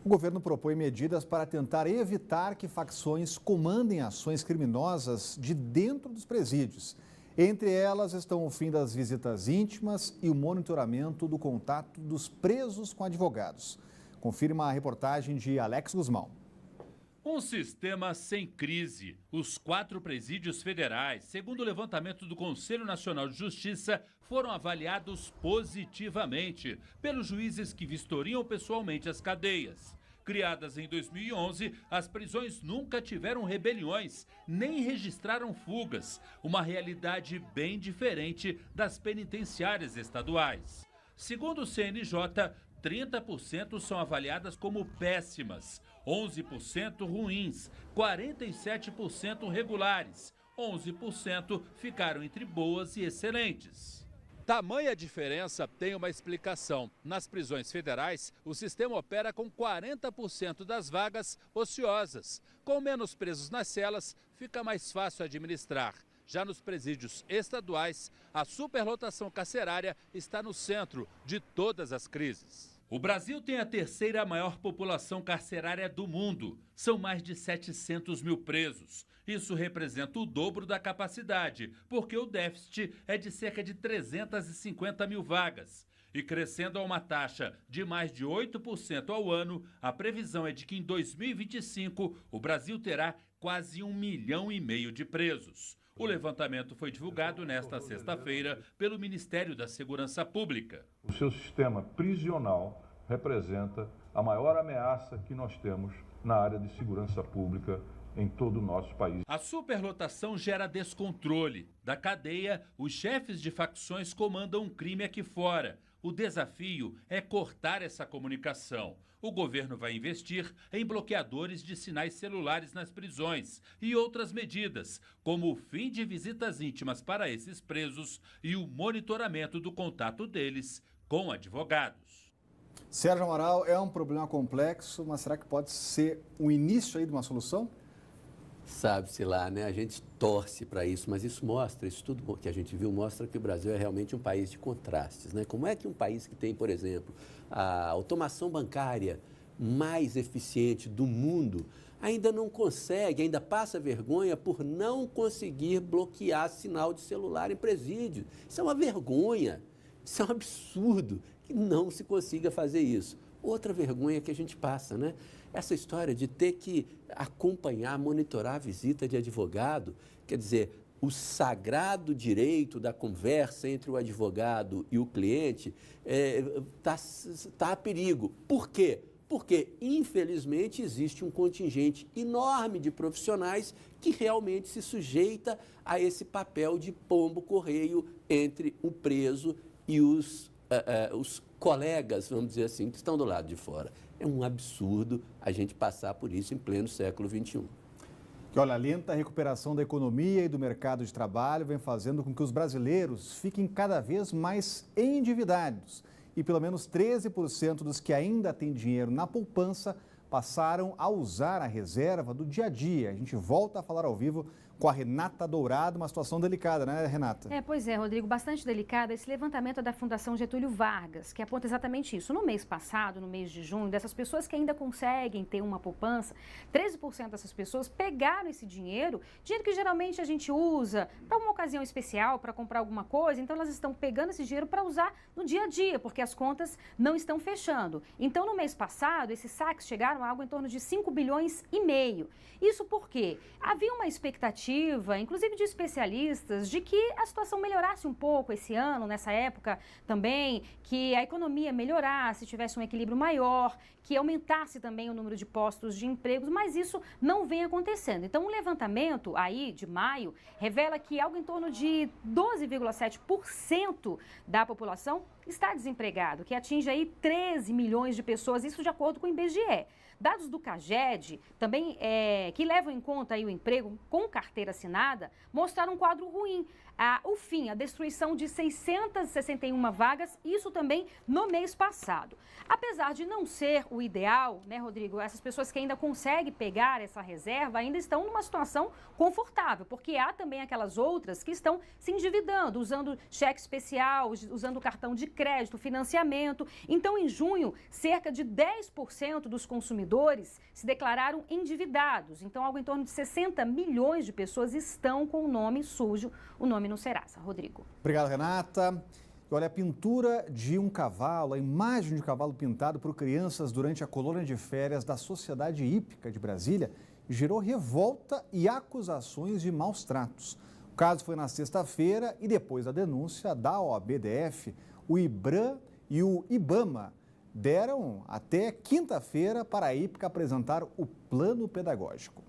O governo propõe medidas para tentar evitar que facções comandem ações criminosas de dentro dos presídios. Entre elas estão o fim das visitas íntimas e o monitoramento do contato dos presos com advogados. Confirma a reportagem de Alex Guzmão. Um sistema sem crise. Os 4 presídios federais, segundo o levantamento do Conselho Nacional de Justiça, foram avaliados positivamente pelos juízes que vistoriam pessoalmente as cadeias. Criadas em 2011, as prisões nunca tiveram rebeliões, nem registraram fugas. Uma realidade bem diferente das penitenciárias estaduais. Segundo o CNJ, 30% são avaliadas como péssimas, 11% ruins, 47% regulares, 11% ficaram entre boas e excelentes. Tamanha diferença tem uma explicação. Nas prisões federais, o sistema opera com 40% das vagas ociosas. Com menos presos nas celas, fica mais fácil administrar. Já nos presídios estaduais, a superlotação carcerária está no centro de todas as crises. O Brasil tem a 3ª maior população carcerária do mundo. São mais de 700 mil presos. Isso representa o dobro da capacidade, porque o déficit é de cerca de 350 mil vagas. E crescendo a uma taxa de mais de 8% ao ano, a previsão é de que em 2025 o Brasil terá quase 1,5 milhão de presos. O levantamento foi divulgado nesta sexta-feira pelo Ministério da Segurança Pública. O seu sistema prisional representa a maior ameaça que nós temos na área de segurança pública em todo o nosso país. A superlotação gera descontrole. Da cadeia, os chefes de facções comandam um crime aqui fora. O desafio é cortar essa comunicação. O governo vai investir em bloqueadores de sinais celulares nas prisões e outras medidas, como o fim de visitas íntimas para esses presos e o monitoramento do contato deles com advogados. Sérgio Amaral, é um problema complexo, mas será que pode ser o início aí de uma solução? Sabe-se lá, né? A gente torce para isso, mas isso tudo que a gente viu mostra que o Brasil é realmente um país de contrastes, né? Como é que um país que tem, por exemplo, a automação bancária mais eficiente do mundo, ainda não consegue, ainda passa vergonha por não conseguir bloquear sinal de celular em presídio? Isso é uma vergonha, isso é um absurdo que não se consiga fazer isso. Outra vergonha que a gente passa, né? Essa história de ter que acompanhar, monitorar a visita de advogado, quer dizer, o sagrado direito da conversa entre o advogado e o cliente está a perigo. Por quê? Porque, infelizmente, existe um contingente enorme de profissionais que realmente se sujeita a esse papel de pombo-correio entre o preso e os colegas, vamos dizer assim, que estão do lado de fora. É um absurdo a gente passar por isso em pleno século XXI. Que, olha, a lenta recuperação da economia e do mercado de trabalho vem fazendo com que os brasileiros fiquem cada vez mais endividados. E pelo menos 13% dos que ainda têm dinheiro na poupança passaram a usar a reserva do dia a dia. A gente volta a falar ao vivo com a Renata Dourado, uma situação delicada, né, Renata? Pois é, Rodrigo, bastante delicada. Esse levantamento é da Fundação Getúlio Vargas, que aponta exatamente isso. No mês passado, no mês de junho, dessas pessoas que ainda conseguem ter uma poupança, 13% dessas pessoas pegaram esse dinheiro que geralmente a gente usa para uma ocasião especial, para comprar alguma coisa, então elas estão pegando esse dinheiro para usar no dia a dia, porque as contas não estão fechando. Então, no mês passado, esses saques chegaram a algo em torno de 5,5 bilhões. Isso porque havia uma expectativa, inclusive de especialistas, de que a situação melhorasse um pouco esse ano, nessa época também, que a economia melhorasse, tivesse um equilíbrio maior, que aumentasse também o número de postos de empregos, mas isso não vem acontecendo. Então, um levantamento aí de maio revela que algo em torno de 12,7% da população está desempregado, que atinge aí 13 milhões de pessoas, isso de acordo com o IBGE. Dados do CAGED, também que levam em conta aí o emprego com carteira assinada, mostraram um quadro ruim. a destruição de 661 vagas, isso também no mês passado. Apesar de não ser o ideal, né, Rodrigo, essas pessoas que ainda conseguem pegar essa reserva ainda estão numa situação confortável, porque há também aquelas outras que estão se endividando, usando cheque especial, usando cartão de crédito, financiamento. Então, em junho, cerca de 10% dos consumidores se declararam endividados. Então, algo em torno de 60 milhões de pessoas estão com o nome sujo, o nome no Serasa. Rodrigo. Obrigado, Renata. Olha, a pintura de um cavalo, a imagem de um cavalo pintado por crianças durante a colônia de férias da Sociedade Hípica de Brasília gerou revolta e acusações de maus tratos. O caso foi na sexta-feira e depois da denúncia da OAB-DF, o IBRAM e o IBAMA deram até quinta-feira para a Hípica apresentar o plano pedagógico.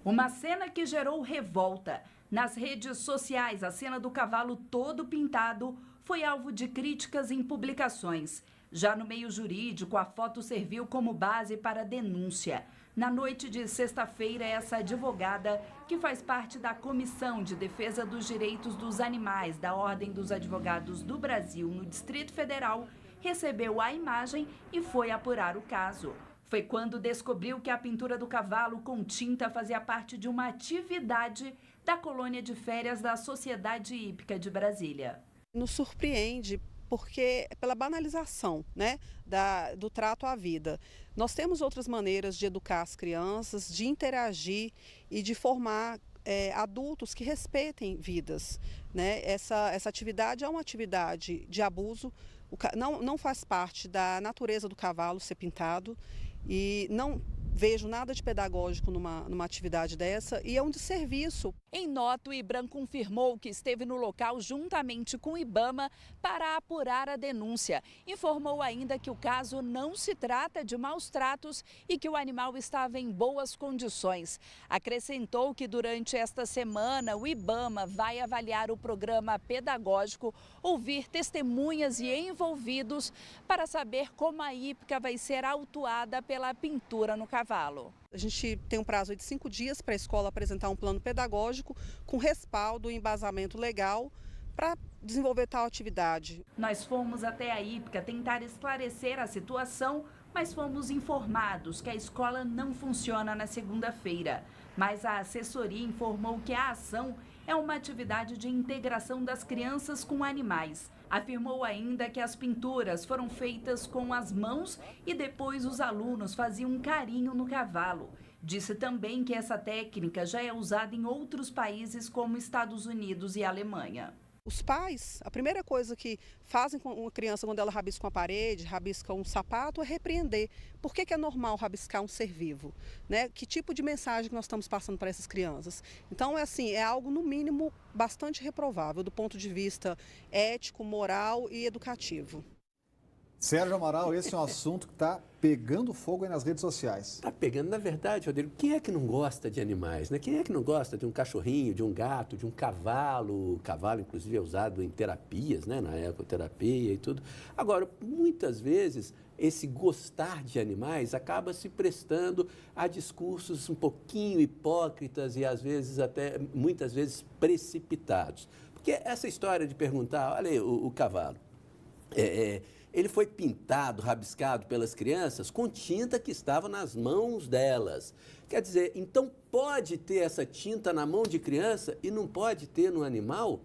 Uma cena que gerou revolta. Nas redes sociais, a cena do cavalo todo pintado foi alvo de críticas em publicações. Já no meio jurídico, a foto serviu como base para a denúncia. Na noite de sexta-feira, essa advogada, que faz parte da Comissão de Defesa dos Direitos dos Animais da Ordem dos Advogados do Brasil no Distrito Federal, recebeu a imagem e foi apurar o caso. Foi quando descobriu que a pintura do cavalo com tinta fazia parte de uma atividade da colônia de férias da Sociedade Hípica de Brasília. Nos surpreende porque pela banalização, né, do trato à vida. Nós temos outras maneiras de educar as crianças, de interagir e de formar adultos que respeitem vidas, né? Essa atividade é uma atividade de abuso, não faz parte da natureza do cavalo ser pintado e não vejo nada de pedagógico numa atividade dessa e é um desserviço. Em nota, o IBRAM confirmou que esteve no local juntamente com o IBAMA para apurar a denúncia. Informou ainda que o caso não se trata de maus tratos e que o animal estava em boas condições. Acrescentou que durante esta semana o IBAMA vai avaliar o programa pedagógico, ouvir testemunhas e envolvidos para saber como a hípica vai ser autuada pela pintura no cavalo. A gente tem um prazo de 5 dias para a escola apresentar um plano pedagógico com respaldo e embasamento legal para desenvolver tal atividade. Nós fomos até a hípica tentar esclarecer a situação, mas fomos informados que a escola não funciona na segunda-feira. Mas a assessoria informou que a ação é uma atividade de integração das crianças com animais. Afirmou ainda que as pinturas foram feitas com as mãos e depois os alunos faziam um carinho no cavalo. Disse também que essa técnica já é usada em outros países como Estados Unidos e Alemanha. Os pais, a primeira coisa que fazem com uma criança quando ela rabisca uma parede, rabisca um sapato, é repreender. Por que é normal rabiscar um ser vivo? Né? Que tipo de mensagem que nós estamos passando para essas crianças? Então, é algo, no mínimo, bastante reprovável do ponto de vista ético, moral e educativo. Sérgio Amaral, esse é um assunto que está pegando fogo aí nas redes sociais. Está pegando, na verdade, Rodrigo, quem é que não gosta de animais, né? Quem é que não gosta de um cachorrinho, de um gato, de um cavalo? O cavalo, inclusive, é usado em terapias, né? Na ecoterapia e tudo. Agora, muitas vezes, esse gostar de animais acaba se prestando a discursos um pouquinho hipócritas e, às vezes, até, muitas vezes, precipitados. Porque essa história de perguntar, olha aí, o cavalo, ele foi pintado, rabiscado pelas crianças com tinta que estava nas mãos delas. Quer dizer, então pode ter essa tinta na mão de criança e não pode ter no animal?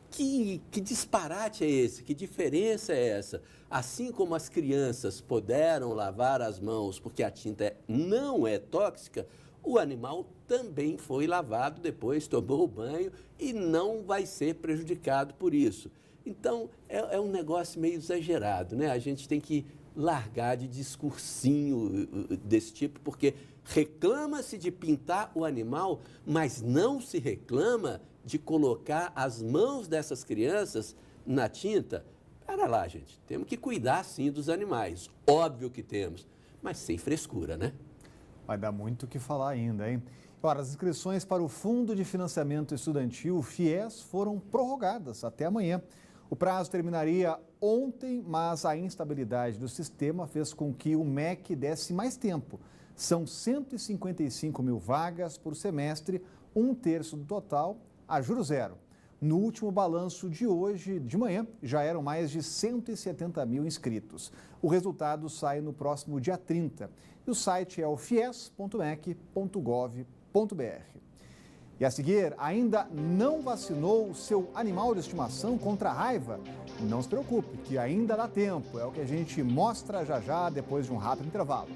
Que disparate é esse? Que diferença é essa? Assim como as crianças puderam lavar as mãos porque a tinta não é tóxica, o animal também foi lavado depois, tomou o banho e não vai ser prejudicado por isso. Então, é um negócio meio exagerado, né? A gente tem que largar de discursinho desse tipo, porque reclama-se de pintar o animal, mas não se reclama de colocar as mãos dessas crianças na tinta. Pera lá, gente, temos que cuidar, sim, dos animais. Óbvio que temos, mas sem frescura, né? Vai dar muito o que falar ainda, hein? Ora, as inscrições para o Fundo de Financiamento Estudantil, o FIES, foram prorrogadas até amanhã. O prazo terminaria ontem, mas a instabilidade do sistema fez com que o MEC desse mais tempo. São 155 mil vagas por semestre, 1/3 do total a juros zero. No último balanço de hoje, de manhã, já eram mais de 170 mil inscritos. O resultado sai no próximo dia 30. E o site é o fies.mec.gov.br. E a seguir, ainda não vacinou o seu animal de estimação contra a raiva? Não se preocupe, que ainda dá tempo. É o que a gente mostra já já, depois de um rápido intervalo.